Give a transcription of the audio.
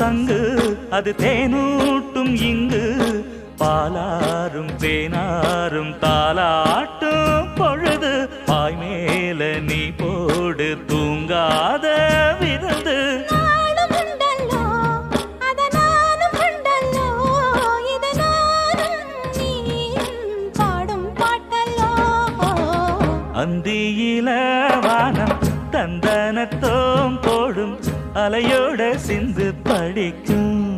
சங்கு அது தேனூட்டும் இங்கு பாலாரும் தேனாரும் தாலாட்டும் பொழுது பாய் மேல நீ போடு தூங்காத விருந்து அந்தியில வானம் தந்தனத்தோம் போடும் அலையோட சிந்து படிக்கும்